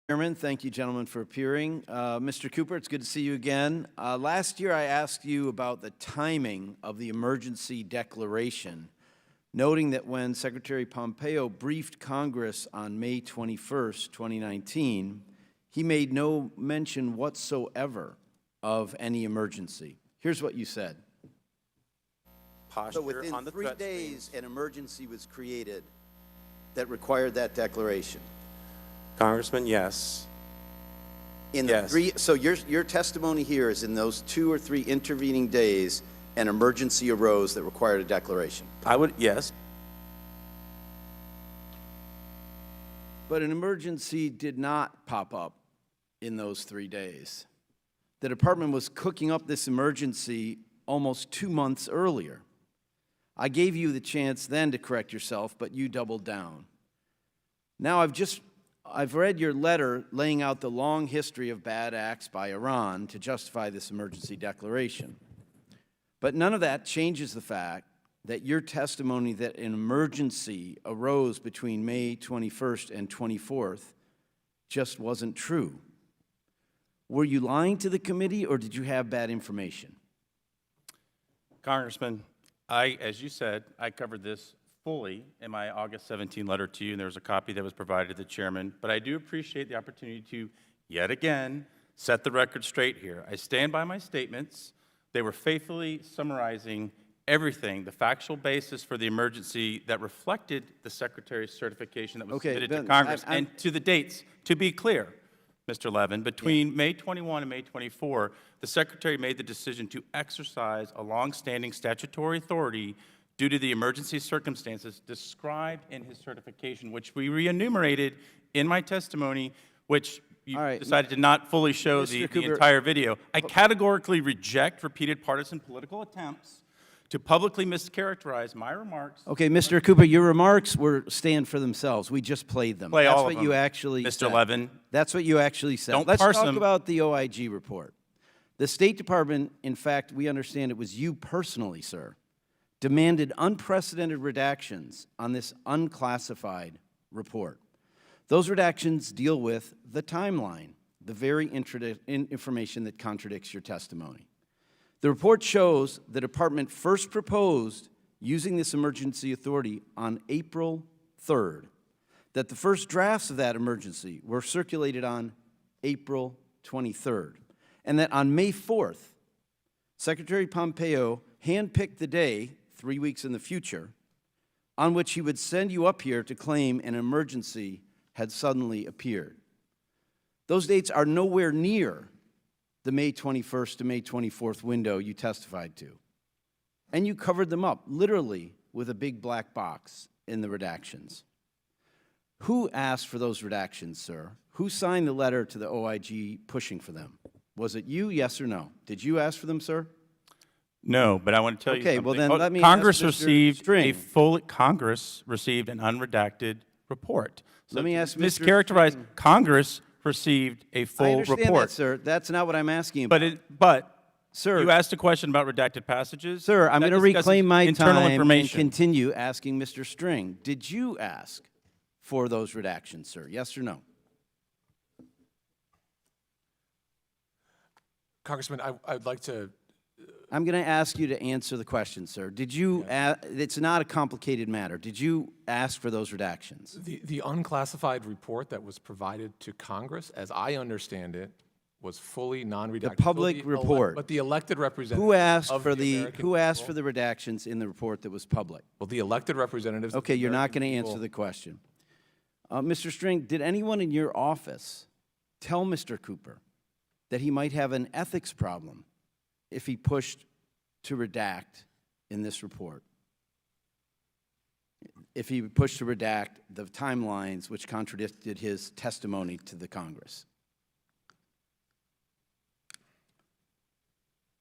Chairman, thank you, gentlemen, for appearing. Mr. Cooper, it's good to see you again. Last year, I asked you about the timing of the emergency declaration, noting that when Secretary Pompeo briefed Congress on May 21st, 2019, he made no mention whatsoever of any emergency. Here's what you said. So within 3 days, an emergency was created that required that declaration. Congressman, yes. So your testimony here is in those 2 or 3 intervening days, an emergency arose that required a declaration. Yes. But an emergency did not pop up in those 3 days. The department was cooking up this emergency almost 2 months earlier. I gave you the chance then to correct yourself, but you doubled down. Now I've read your letter laying out the long history of bad acts by Iran to justify this emergency declaration. But none of that changes the fact that your testimony that an emergency arose between May 21st and 24th just wasn't true. Were you lying to the committee, or did you have bad information? Congressman, as you said, I covered this fully in my August 17 letter to you, and there was a copy that was provided to the chairman. But I do appreciate the opportunity to, yet again, set the record straight here. I stand by my statements. They were faithfully summarizing everything, the factual basis for the emergency that reflected the Secretary's certification that was submitted to Congress. And to the dates, to be clear, Mr. Levin, between May 21 and May 24, the Secretary made the decision to exercise a longstanding statutory authority due to the emergency circumstances described in his certification, which we re-enumerated in my testimony, which you decided to not fully show the entire video. I categorically reject repeated partisan political attempts to publicly mischaracterize my remarks. Okay, Mr. Cooper, your remarks stand for themselves. We just played them. Play all of them. That's what you actually said. Mr. Levin. That's what you actually said. Don't Let's parse talk them. about the OIG report. The State Department, in fact, we understand it was you personally, sir, demanded unprecedented redactions on this unclassified report. Those redactions deal with the timeline, the very information that contradicts your testimony. The report shows the department first proposed using this emergency authority on April 3rd, that the first drafts of that emergency were circulated on April 23rd, and that on May 4th, Secretary Pompeo handpicked the day, 3 weeks in the future, on which he would send you up here to claim an emergency had suddenly appeared. Those dates are nowhere near the May 21st to May 24th window you testified to. And you covered them up, literally, with a big black box in the redactions. Who asked for those redactions, sir? Who signed the letter to the OIG pushing for them? Was it you, yes or no? Did you ask for them, sir? No, but I want to tell you something. Okay, well then let me Congress ask Mr. received String. Congress received an unredacted report. So Let me ask Mr. mischaracterize. String. Congress received a full I understand report. that, sir. That's not what I'm asking about. But sir, you asked a question about redacted passages. Sir, I'm going to reclaim my internal time information. and continue asking Mr. String. Did you ask for those redactions, sir? Yes or no? Congressman, I'd like to. I'm going to ask you to answer the question, sir. Did you? It's not a complicated matter. Did you ask for those redactions? The unclassified report that was provided to Congress, as I understand it, was fully non-redacted. The public report. But the elected representatives. Who asked of for American Who asked for people- the redactions in the report that was public? Well, the elected representatives. of Okay, the you're not American going to people- answer the question. Mr. String, did anyone in your office tell Mr. Cooper that he might have an ethics problem if he pushed to redact in this report? If he pushed to redact the timelines which contradicted his testimony to the Congress?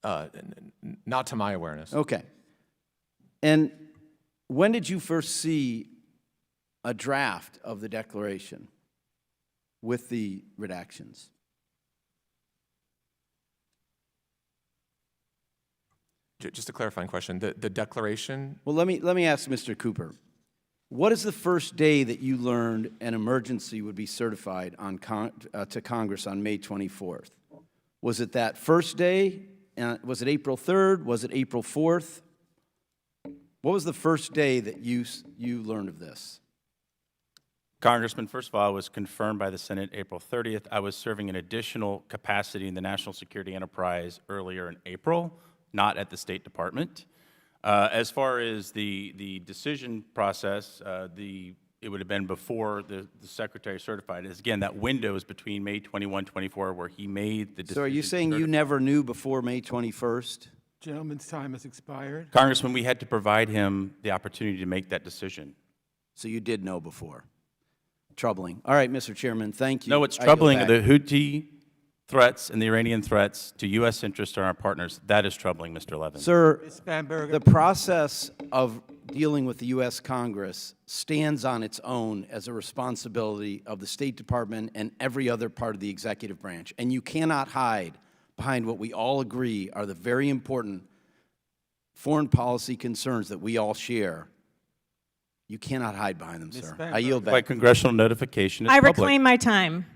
Not to my awareness. Okay. And when did you first see a draft of the declaration with the redactions? Just a clarifying question. The declaration. Well, let me ask Mr. Cooper. What is the first day that you learned an emergency would be certified on to Congress on May 24th? Was it that first day? Was it April 3rd? Was it April 4th? What was the first day that you learned of this? Congressman, first of all, I was confirmed by the Senate April 30th. I was serving an additional capacity in the national security enterprise earlier in April, not at the State Department. As far as the decision process, it would have been before the Secretary certified. Again, that window is between May 21, 24, where he made the decision. So are you saying you never knew before May 21st? Gentleman's time has expired. Congressman, we had to provide him the opportunity to make that decision. So you did know before. Troubling. All right, Mr. Chairman, thank you. No, what's I yield troubling, back. the Houthi threats and the Iranian threats to U.S. interests and our partners, that is troubling, Mr. Levin. Sir, Ms. Bamberger. the process of dealing with the U.S. Congress stands on its own as a responsibility of the State Department and every other part of the executive branch. And you cannot hide behind what we all agree are the very important foreign policy concerns that we all share. You cannot hide behind them, Ms. sir. I Bamberger. yield By back. congressional notification, it's I public. reclaim my time.